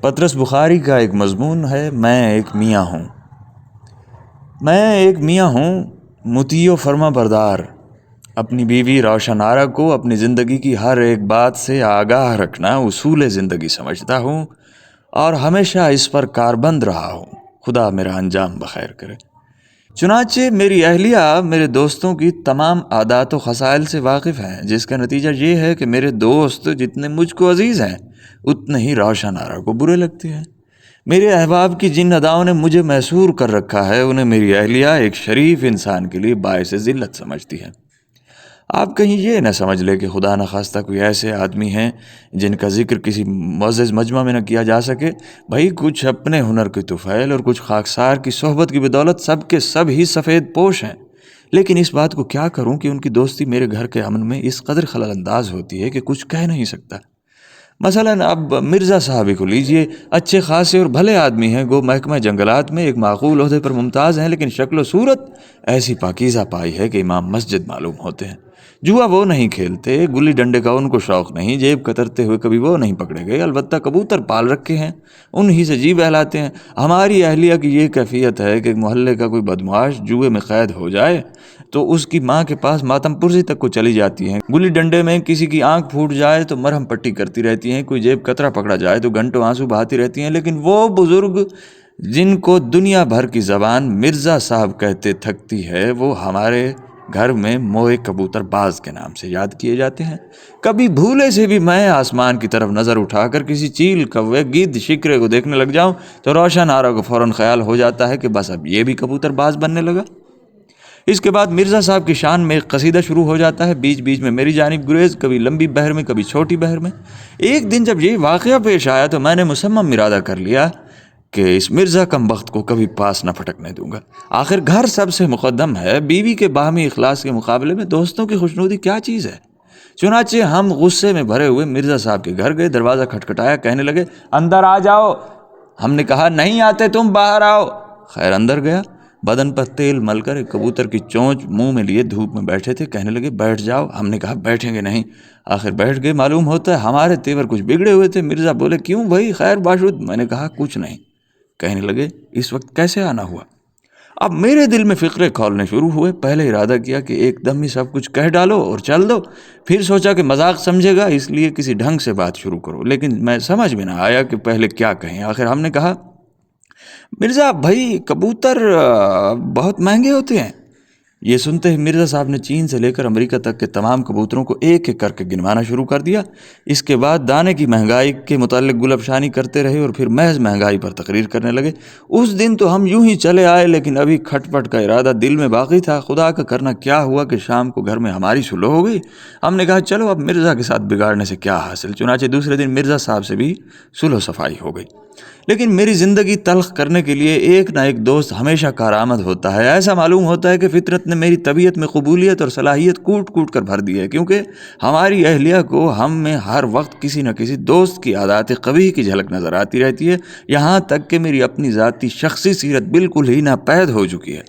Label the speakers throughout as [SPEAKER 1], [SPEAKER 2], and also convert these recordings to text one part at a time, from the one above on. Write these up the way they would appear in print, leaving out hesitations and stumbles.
[SPEAKER 1] پطرس بخاری کا ایک مضمون ہے، میں ایک میاں ہوں۔ میں ایک میاں ہوں، مطیع و فرما بردار، اپنی بیوی روشن آرا کو اپنی زندگی کی ہر ایک بات سے آگاہ رکھنا اصول زندگی سمجھتا ہوں اور ہمیشہ اس پر کاربند رہا ہوں۔ خدا میرا انجام بخیر کرے۔ چنانچہ میری اہلیہ میرے دوستوں کی تمام عادات و خصائل سے واقف ہیں، جس کا نتیجہ یہ ہے کہ میرے دوست جتنے مجھ کو عزیز ہیں اتنے ہی روشن آرا کو برے لگتے ہیں۔ میرے احباب کی جن اداؤں نے مجھے محصور کر رکھا ہے انہیں میری اہلیہ ایک شریف انسان کے لیے باعث ذلت سمجھتی ہے۔ آپ کہیں یہ نہ سمجھ لے کہ خدا نخواستہ کوئی ایسے آدمی ہیں جن کا ذکر کسی معزز مجمع میں نہ کیا جا سکے۔ بھائی کچھ اپنے ہنر کے طفیل اور کچھ خاکسار کی صحبت کی بدولت سب کے سب ہی سفید پوش ہیں، لیکن اس بات کو کیا کروں کہ ان کی دوستی میرے گھر کے امن میں اس قدر خلل انداز ہوتی ہے کہ کچھ کہہ نہیں سکتا۔ مثلاً اب مرزا صاحب کو لیجئے، اچھے خاصے اور بھلے آدمی ہیں، گو محکمہ جنگلات میں ایک معقول عہدے پر ممتاز ہیں، لیکن شکل و صورت ایسی پاکیزہ پائی ہے کہ امام مسجد معلوم ہوتے ہیں۔ جوا وہ نہیں کھیلتے، گلی ڈنڈے کا ان کو شوق نہیں، جیب کترتے ہوئے کبھی وہ نہیں پکڑے گئے، البتہ کبوتر پال رکھے ہیں، انہی سے جی بہلاتے ہیں۔ ہماری اہلیہ کی یہ کیفیت ہے کہ محلے کا کوئی بدمعاش جوئے میں قید ہو جائے تو اس کی ماں کے پاس ماتم پرسی تک کو چلی جاتی ہیں، گلی ڈنڈے میں کسی کی آنکھ پھوٹ جائے تو مرہم پٹی کرتی رہتی ہیں، کوئی جیب کترا پکڑا جائے تو گھنٹوں آنسو بہاتی رہتی ہیں، لیکن وہ بزرگ جن کو دنیا بھر کی زبان مرزا صاحب کہتے تھکتی ہے وہ ہمارے گھر میں موئے کبوتر باز کے نام سے یاد کیے جاتے ہیں۔ کبھی بھولے سے بھی میں آسمان کی طرف نظر اٹھا کر کسی چیل، کوے، گدھ، شکرے کو دیکھنے لگ جاؤں تو روشن آرا کو فوراً خیال ہو جاتا ہے کہ بس اب یہ بھی کبوتر باز بننے لگا۔ اس کے بعد مرزا صاحب کی شان میں ایک قصیدہ شروع ہو جاتا ہے، بیچ بیچ میں میری جانب گریز، کبھی لمبی بحر میں کبھی چھوٹی بحر میں۔ ایک دن جب یہ واقعہ پیش آیا تو میں نے مصمم ارادہ کر لیا کہ اس مرزا کم بخت کو کبھی پاس نہ پھٹکنے دوں گا۔ آخر گھر سب سے مقدم ہے، بیوی کے باہمی اخلاص کے مقابلے میں دوستوں کی خوشنودی کیا چیز ہے؟ چنانچہ ہم غصے میں بھرے ہوئے مرزا صاحب کے گھر گئے، دروازہ کھٹکھٹایا، کہنے لگے اندر آ جاؤ۔ ہم نے کہا نہیں آتے، تم باہر آؤ۔ خیر اندر گیا، بدن پر تیل مل کر ایک کبوتر کی چونچ منہ میں لیے دھوپ میں بیٹھے تھے، کہنے لگے بیٹھ جاؤ۔ ہم نے کہا بیٹھیں گے نہیں۔ آخر بیٹھ گئے۔ معلوم ہوتا ہے ہمارے تیور کچھ بگڑے ہوئے تھے۔ مرزا بولے کیوں بھائی، خیر باشد؟ میں نے کہا کچھ نہیں۔ کہنے لگے اس وقت کیسے آنا ہوا؟ اب میرے دل میں فقرے کھولنے شروع ہوئے۔ پہلے ارادہ کیا کہ ایک دم ہی سب کچھ کہہ ڈالو اور چل دو، پھر سوچا کہ مذاق سمجھے گا اس لیے کسی ڈھنگ سے بات شروع کرو، لیکن میں سمجھ میں نہ آیا کہ پہلے کیا کہیں۔ آخر ہم نے کہا مرزا بھائی کبوتر بہت مہنگے ہوتے ہیں۔ یہ سنتے ہی مرزا صاحب نے چین سے لے کر امریکہ تک کے تمام کبوتروں کو ایک ایک کر کے گنوانا شروع کر دیا۔ اس کے بعد دانے کی مہنگائی کے متعلق گل افشانی کرتے رہے اور پھر محض مہنگائی پر تقریر کرنے لگے۔ اس دن تو ہم یوں ہی چلے آئے، لیکن ابھی کھٹ پٹ کا ارادہ دل میں باقی تھا۔ خدا کا کرنا کیا ہوا کہ شام کو گھر میں ہماری صلح ہو گئی۔ ہم نے کہا چلو اب مرزا کے ساتھ بگاڑنے سے کیا حاصل، چنانچہ دوسرے دن مرزا صاحب سے بھی صلح و صفائی ہو گئی۔ لیکن میری زندگی تلخ کرنے کے لیے ایک نہ ایک دوست ہمیشہ کارآمد ہوتا ہے۔ ایسا معلوم ہوتا ہے کہ فطرت نے میری طبیعت میں قبولیت اور صلاحیت کوٹ کوٹ کر بھر دی ہے، کیونکہ ہماری اہلیہ کو ہم میں ہر وقت کسی نہ کسی دوست کی عادات قبیح کی جھلک نظر آتی رہتی ہے، یہاں تک کہ میری اپنی ذاتی شخصی سیرت بالکل ہی ناپید ہو چکی ہے۔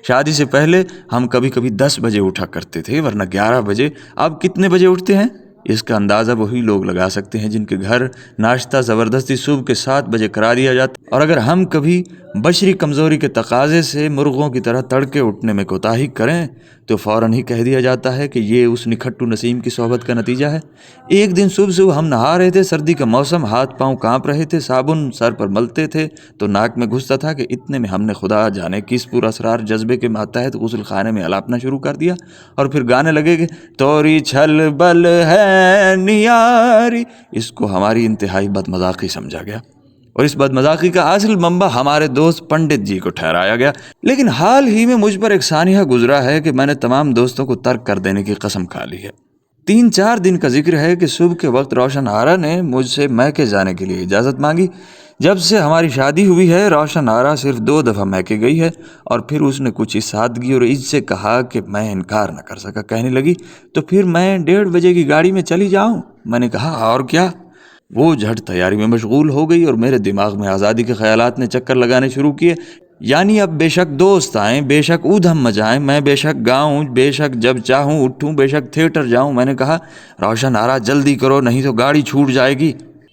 [SPEAKER 1] شادی سے پہلے ہم کبھی کبھی 10 بجے اٹھا کرتے تھے، ورنہ 11 بجے۔ اب کتنے بجے اٹھتے ہیں اس کا اندازہ وہی لوگ لگا سکتے ہیں جن کے گھر ناشتہ زبردستی صبح کے 7 بجے کرا دیا جاتا، اور اگر ہم کبھی بشری کمزوری کے تقاضے سے مرغوں کی طرح تڑکے اٹھنے میں کوتاہی کریں تو فوراً ہی کہہ دیا جاتا ہے کہ یہ اس نکھٹو نسیم کی صحبت کا نتیجہ ہے۔ ایک دن صبح ہم نہا رہے تھے، سردی کا موسم، ہاتھ پاؤں کانپ رہے تھے، صابن سر پر ملتے تھے تو ناک میں گھستا تھا کہ اتنے میں ہم نے خدا جانے کس پر اسرار جذبے کے ماتحت غسل خانے میں الاپنا شروع کر دیا، اور پھر گانے لگے کہ توری چھل بل ہے نیاری۔ اس کو ہماری انتہائی بدمذاقی سمجھا گیا اور اس بدمذاقی کا اصل منبع ہمارے دوست پنڈت جی کو ٹھہرایا گیا۔ لیکن حال ہی میں مجھ پر ایک سانحہ گزرا ہے کہ میں نے تمام دوستوں کو ترک کر دینے کی قسم کھا لی ہے۔ 3-4 دن کا ذکر ہے کہ صبح کے وقت روشن آرا نے مجھ سے میکے جانے کے لیے اجازت مانگی۔ جب سے ہماری شادی ہوئی ہے روشن آرا صرف 2 دفعہ میکے گئی ہے، اور پھر اس نے کچھ سادگی اور عز سے کہا کہ میں انکار نہ کر سکا۔ کہنے لگی تو پھر میں 1:30 بجے کی گاڑی میں چلی جاؤں؟ میں نے کہا اور کیا۔ وہ جھٹ تیاری میں مشغول ہو گئی اور میرے دماغ میں آزادی کے خیالات نے چکر لگانے شروع کیے، یعنی اب بے شک دوست آئیں، بے شک ادھم مچائیں، میں بے شک گاؤں، بے شک جب چاہوں اٹھوں، بے شک تھیٹر جاؤں۔ میں نے کہا روشن آرا جلدی کرو نہیں تو گاڑی چھوٹ جائے گی۔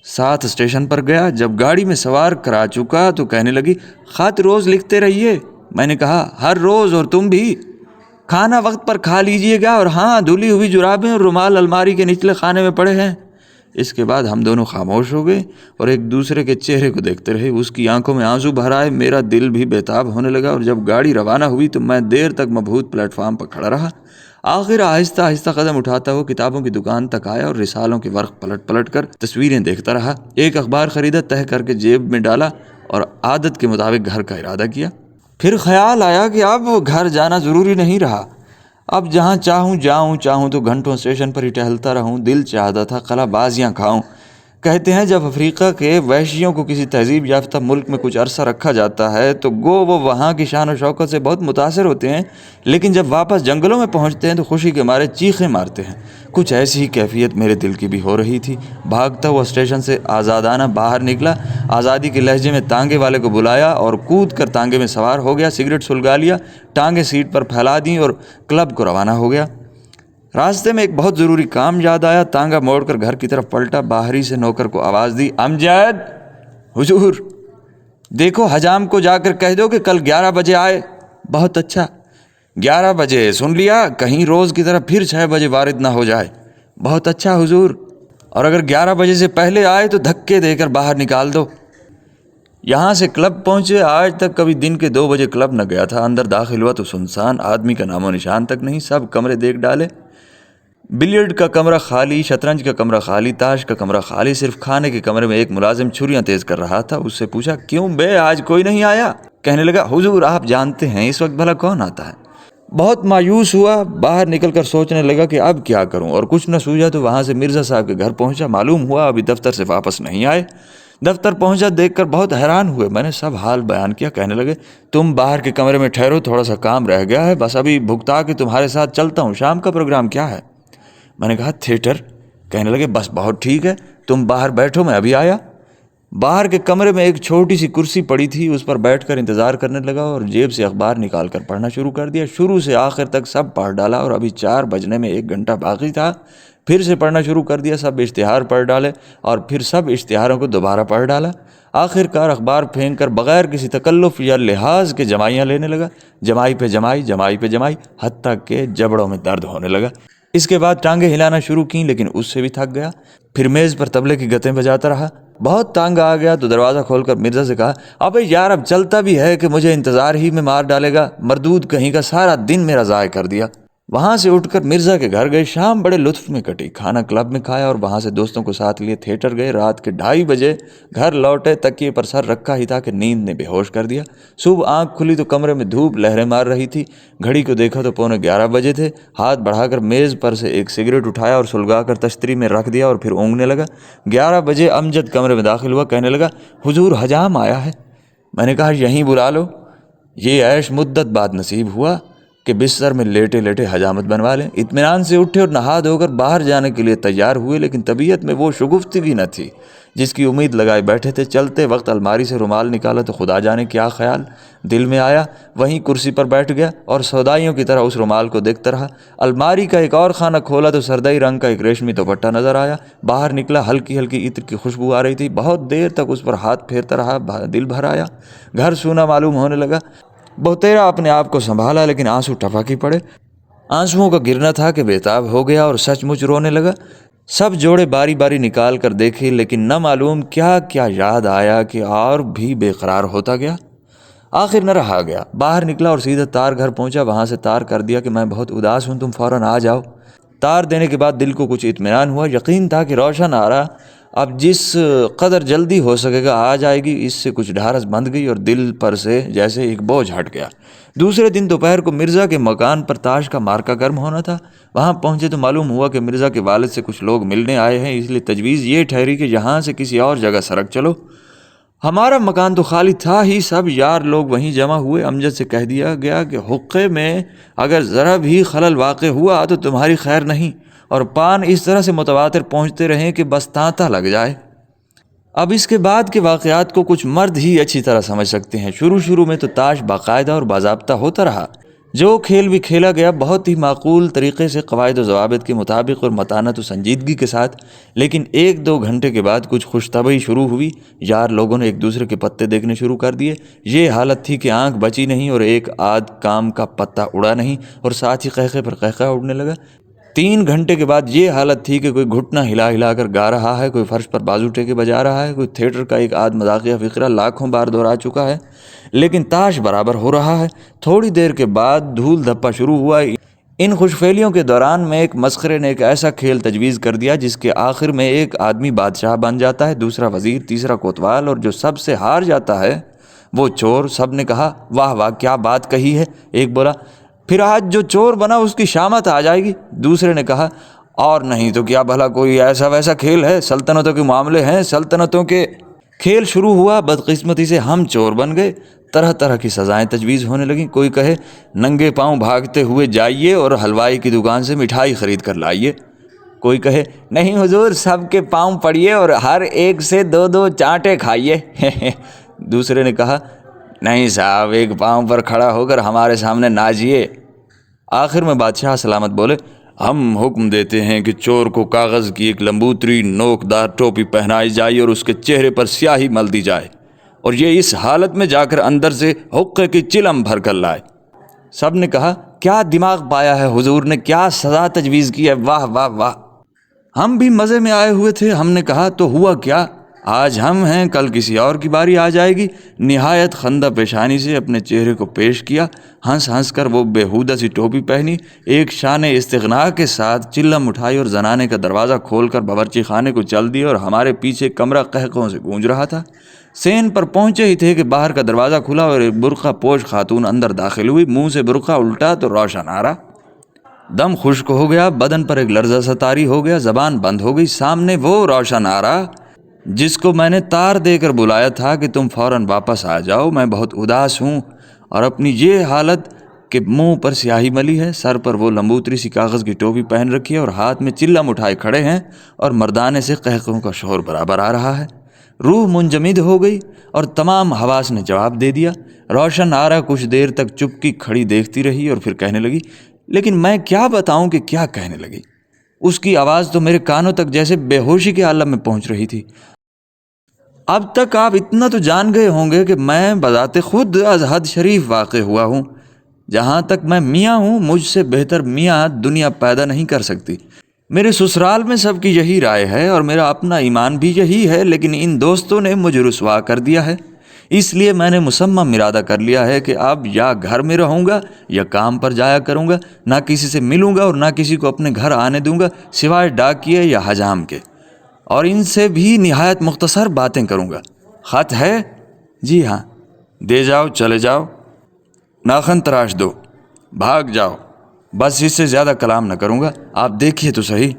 [SPEAKER 1] ساتھ اسٹیشن پر گیا۔ جب گاڑی میں سوار کرا چکا تو کہنے لگی، خط روز لکھتے رہیے۔ میں نے کہا، ہر روز؟ اور تم بھی؟ کھانا وقت پر کھا لیجئے گا، اور ہاں، دھلی ہوئی جرابیں اور رومال الماری کے نچلے خانے میں پڑے ہیں۔ اس کے بعد ہم دونوں خاموش ہو گئے اور ایک دوسرے کے چہرے کو دیکھتے رہے۔ اس کی آنکھوں میں آنسو بھر آئے، میرا دل بھی بےتاب ہونے لگا، اور جب گاڑی روانہ ہوئی تو میں دیر تک مبہوت پلیٹ فارم پر کھڑا رہا۔ آخر آہستہ آہستہ قدم اٹھاتا ہوا کتابوں کی دکان تک آیا اور رسالوں کے ورق پلٹ پلٹ کر تصویریں دیکھتا رہا۔ ایک اخبار خریدا، تہہ کر کے جیب میں ڈالا اور عادت کے مطابق گھر کا ارادہ کیا۔ پھر خیال آیا کہ اب گھر جانا ضروری نہیں رہا، اب جہاں چاہوں جاؤں، چاہوں تو گھنٹوں اسٹیشن پر ہی ٹہلتا رہوں۔ دل چاہتا تھا قلع بازیاں کھاؤں۔ کہتے ہیں جب افریقہ کے وحشیوں کو کسی تہذیب یافتہ ملک میں کچھ عرصہ رکھا جاتا ہے تو گو وہ وہاں کی شان و شوکت سے بہت متاثر ہوتے ہیں، لیکن جب واپس جنگلوں میں پہنچتے ہیں تو خوشی کے مارے چیخیں مارتے ہیں۔ کچھ ایسی ہی کیفیت میرے دل کی بھی ہو رہی تھی۔ بھاگتا ہوا اسٹیشن سے آزادانہ باہر نکلا، آزادی کے لہجے میں تانگے والے کو بلایا اور کود کر تانگے میں سوار ہو گیا۔ سگریٹ سلگا لیا، ٹانگیں سیٹ پر پھیلا دیں اور کلب کو روانہ ہو گیا۔ راستے میں ایک بہت ضروری کام یاد آیا۔ تانگا موڑ کر گھر کی طرف پلٹا، باہری سے نوکر کو آواز دی، امجد! حضور! دیکھو حجام کو جا کر کہہ دو کہ کل 11 بجے آئے۔ بہت اچھا۔ 11 بجے سن لیا، کہیں روز کی طرح پھر 6 بجے وارد نہ ہو جائے۔ بہت اچھا حضور۔ اور اگر 11 بجے سے پہلے آئے تو دھکے دے کر باہر نکال دو۔ یہاں سے کلب پہنچے، آج تک کبھی دن کے 2 بجے کلب نہ گیا تھا۔ اندر داخل ہوا تو سنسان، آدمی کا نام و نشان تک نہیں۔ سب کمرے دیکھ ڈالے، بلیئرڈ کا کمرہ خالی، شطرنج کا کمرہ خالی، تاش کا کمرہ خالی، صرف کھانے کے کمرے میں ایک ملازم چھریاں تیز کر رہا تھا۔ اس سے پوچھا، کیوں بے آج کوئی نہیں آیا؟ کہنے لگا، حضور آپ جانتے ہیں اس وقت بھلا کون آتا ہے۔ بہت مایوس ہوا، باہر نکل کر سوچنے لگا کہ اب کیا کروں، اور کچھ نہ سوجا تو وہاں سے مرزا صاحب کے گھر پہنچا۔ معلوم ہوا ابھی دفتر سے واپس نہیں آئے۔ دفتر پہنچا، دیکھ کر بہت حیران ہوئے۔ میں نے سب حال بیان کیا۔ کہنے لگے، تم باہر کے کمرے میں ٹھہرو، تھوڑا سا کام رہ گیا ہے، بس ابھی بھگتا کے تمہارے ساتھ چلتا ہوں۔ شام کا پروگرام کیا ہے؟ میں نے کہا، تھیٹر۔ کہنے لگے، بس بہت ٹھیک ہے، تم باہر بیٹھو، میں ابھی آیا۔ باہر کے کمرے میں ایک چھوٹی سی کرسی پڑی تھی، اس پر بیٹھ کر انتظار کرنے لگا اور جیب سے اخبار نکال کر پڑھنا شروع کر دیا۔ شروع سے آخر تک سب پڑھ ڈالا اور ابھی 4 بجنے میں 1 گھنٹہ باقی تھا۔ پھر سے پڑھنا شروع کر دیا، سب اشتہار پڑھ ڈالے اور پھر سب اشتہاروں کو دوبارہ پڑھ ڈالا۔ آخر کار اخبار پھینک کر بغیر کسی تکلف یا لحاظ کے جمائیاں لینے لگا، جمائی پہ جمائی، جمائی پہ جمائی، حتیٰ کہ جبڑوں میں درد ہونے لگا۔ اس کے بعد ٹانگیں ہلانا شروع کیں، لیکن اس سے بھی تھک گیا۔ پھر میز پر طبلے کی گتیں بجاتا رہا۔ بہت تانگ آ گیا تو دروازہ کھول کر مرزا سے کہا، ابے یار اب چلتا بھی ہے کہ مجھے انتظار ہی میں مار ڈالے گا، مردود کہیں کا، سارا دن میرا ضائع کر دیا۔ وہاں سے اٹھ کر مرزا کے گھر گئے۔ شام بڑے لطف میں کٹی۔ کھانا کلب میں کھایا اور وہاں سے دوستوں کو ساتھ لیے تھیٹر گئے۔ رات کے 2:30 بجے گھر لوٹے، تکیے پر سر رکھا ہی تھا کہ نیند نے بے ہوش کر دیا۔ صبح آنکھ کھلی تو کمرے میں دھوپ لہریں مار رہی تھی۔ گھڑی کو دیکھا تو 11:15 بجے تھے۔ ہاتھ بڑھا کر میز پر سے ایک سگریٹ اٹھایا اور سلگا کر تشتری میں رکھ دیا اور پھر اونگنے لگا۔ 11 بجے امجد کمرے میں داخل ہوا۔ کہنے لگا، حضور حجام آیا ہے۔ میں نے کہا، یہیں بلا لو۔ یہ عیش مدت بعد نصیب ہوا کہ بستر میں لیٹے لیٹے حجامت بنوا لیں۔ اطمینان سے اٹھے اور نہا دھو کر باہر جانے کے لیے تیار ہوئے، لیکن طبیعت میں وہ شگفتگی نہ تھی جس کی امید لگائے بیٹھے تھے۔ چلتے وقت الماری سے رومال نکالا تو خدا جانے کیا خیال دل میں آیا۔ وہیں کرسی پر بیٹھ گیا اور سودائیوں کی طرح اس رومال کو دیکھتا رہا۔ الماری کا ایک اور خانہ کھولا تو سردئی رنگ کا ایک ریشمی دوپٹہ نظر آیا۔ باہر نکلا، ہلکی ہلکی عطر کی خوشبو آ رہی تھی۔ بہت دیر تک اس پر ہاتھ پھیرتا رہا، دل بھر آیا۔ گھر سونا معلوم ہونے لگا۔ بہتیرا اپنے آپ کو سنبھالا، لیکن آنسو ٹپک ہی پڑے۔ آنسوؤں کا گرنا تھا کہ بےتاب ہو گیا اور سچ مچ رونے لگا۔ سب جوڑے باری باری نکال کر دیکھے، لیکن نہ معلوم کیا کیا یاد آیا کہ اور بھی بے قرار ہوتا گیا۔ آخر نہ رہا گیا، باہر نکلا اور سیدھا تار گھر پہنچا۔ وہاں سے تار کر دیا کہ میں بہت اداس ہوں، تم فوراً آ جاؤ۔ تار دینے کے بعد دل کو کچھ اطمینان ہوا۔ یقین تھا کہ روشن آ رہا اب جس قدر جلدی ہو سکے گا آ جائے گی۔ اس سے کچھ ڈھارس بندھ گئی اور دل پر سے جیسے ایک بوجھ ہٹ گیا۔ دوسرے دن دوپہر کو مرزا کے مکان پر تاش کا مارکا گرم ہونا تھا۔ وہاں پہنچے تو معلوم ہوا کہ مرزا کے والد سے کچھ لوگ ملنے آئے ہیں، اس لیے تجویز یہ ٹھہری کہ یہاں سے کسی اور جگہ سرک چلو۔ ہمارا مکان تو خالی تھا ہی، سب یار لوگ وہیں جمع ہوئے۔ امجد سے کہہ دیا گیا کہ حقے میں اگر ذرا بھی خلل واقع ہوا تو تمہاری خیر نہیں، اور پان اس طرح سے متواتر پہنچتے رہیں کہ بس تانتا لگ جائے۔ اب اس کے بعد کے واقعات کو کچھ مرد ہی اچھی طرح سمجھ سکتے ہیں۔ شروع میں تو تاش باقاعدہ اور باضابطہ ہوتا رہا، جو کھیل بھی کھیلا گیا بہت ہی معقول طریقے سے قواعد و ضوابط کے مطابق اور متانت و سنجیدگی کے ساتھ، لیکن 1-2 گھنٹے کے بعد کچھ خوش طبعی شروع ہوئی۔ یار لوگوں نے ایک دوسرے کے پتے دیکھنے شروع کر دیے۔ یہ حالت تھی کہ آنکھ بچی نہیں اور ایک آدھ کام کا پتہ اڑا نہیں، اور ساتھ ہی قہقہ پر قہقہ اڑنے لگا۔ 3 گھنٹے کے بعد یہ حالت تھی کہ کوئی گھٹنا ہلا ہلا کر گا رہا ہے، کوئی فرش پر بازو ٹیکے بجا رہا ہے، کوئی تھیٹر کا ایک آدھ مذاقیہ فقرہ لاکھوں بار دہرا چکا ہے، لیکن تاش برابر ہو رہا ہے۔ تھوڑی دیر کے بعد دھول دھپا شروع ہوا۔ ان خوش فیلیوں کے دوران میں ایک مسخرے نے ایک ایسا کھیل تجویز کر دیا جس کے آخر میں ایک آدمی بادشاہ بن جاتا ہے، دوسرا وزیر، تیسرا کوتوال، اور جو سب سے ہار جاتا ہے وہ چور۔ سب نے کہا واہ واہ کیا بات کہی ہے۔ ایک بولا پھر آج جو چور بنا اس کی شامت آ جائے گی۔ دوسرے نے کہا اور نہیں تو کیا بھلا کوئی ایسا ویسا کھیل ہے، سلطنتوں کے معاملے ہیں، سلطنتوں کے کھیل شروع ہوا۔ بدقسمتی سے ہم چور بن گئے۔ طرح طرح کی سزائیں تجویز ہونے لگیں۔ کوئی کہے ننگے پاؤں بھاگتے ہوئے جائیے اور حلوائی کی دکان سے مٹھائی خرید کر لائیے۔ کوئی کہے نہیں حضور سب کے پاؤں پڑیے اور ہر ایک سے 2 چانٹے کھائیے۔ دوسرے نے کہا نہیں صاحب ایک پاؤں پر کھڑا ہو کر ہمارے سامنے ناچیے۔ آخر میں بادشاہ سلامت بولے ہم حکم دیتے ہیں کہ چور کو کاغذ کی ایک لمبوتری نوکدار ٹوپی پہنائی جائے اور اس کے چہرے پر سیاہی مل دی جائے، اور یہ اس حالت میں جا کر اندر سے حقے کی چلم بھر کر لائے۔ سب نے کہا کیا دماغ پایا ہے حضور نے، کیا سزا تجویز کی ہے، واہ واہ واہ۔ ہم بھی مزے میں آئے ہوئے تھے۔ ہم نے کہا تو ہوا کیا، آج ہم ہیں کل کسی اور کی باری آ جائے گی۔ نہایت خندہ پیشانی سے اپنے چہرے کو پیش کیا، ہنس ہنس کر وہ بےہودہ سی ٹوپی پہنی، ایک شان استغنا کے ساتھ چلم اٹھائی اور زنانے کا دروازہ کھول کر باورچی خانے کو چل دی، اور ہمارے پیچھے کمرہ قہقہوں سے گونج رہا تھا۔ سین پر پہنچے ہی تھے کہ باہر کا دروازہ کھلا اور ایک برقع پوش خاتون اندر داخل ہوئی۔ منہ سے برقع الٹا تو روشن آ رہا، دم خشک ہو گیا، بدن پر ایک لرزہ سا طاری ہو گیا، زبان بند ہو گئی۔ سامنے وہ روشن آ رہا جس کو میں نے تار دے کر بلایا تھا کہ تم فوراً واپس آ جاؤ، میں بہت اداس ہوں، اور اپنی یہ حالت کہ منہ پر سیاہی ملی ہے، سر پر وہ لمبوتری سی کاغذ کی ٹوپی پہن رکھی ہے اور ہاتھ میں چلم اٹھائے کھڑے ہیں، اور مردانے سے قہقہوں کا شور برابر آ رہا ہے۔ روح منجمد ہو گئی اور تمام حواس نے جواب دے دیا۔ روشن آرا کچھ دیر تک چپکی کھڑی دیکھتی رہی اور پھر کہنے لگی لیکن میں کیا بتاؤں کہ کیا کہنے لگی۔ اس کی آواز تو میرے کانوں تک جیسے بے ہوشی کے عالم میں پہنچ رہی تھی۔ اب تک آپ اتنا تو جان گئے ہوں گے کہ میں بذات خود از حد شریف واقع ہوا ہوں۔ جہاں تک میں میاں ہوں مجھ سے بہتر میاں دنیا پیدا نہیں کر سکتی۔ میرے سسرال میں سب کی یہی رائے ہے اور میرا اپنا ایمان بھی یہی ہے، لیکن ان دوستوں نے مجھے رسوا کر دیا ہے، اس لیے میں نے مصمم ارادہ کر لیا ہے کہ اب یا گھر میں رہوں گا یا کام پر جایا کروں گا، نہ کسی سے ملوں گا اور نہ کسی کو اپنے گھر آنے دوں گا سوائے ڈاکیے یا حجام کے، اور ان سے بھی نہایت مختصر باتیں کروں گا۔ خط ہے؟ جی ہاں۔ دے جاؤ، چلے جاؤ، ناخن تراش دو، بھاگ جاؤ، بس اس سے زیادہ کلام نہ کروں گا، آپ دیکھیے تو صحیح۔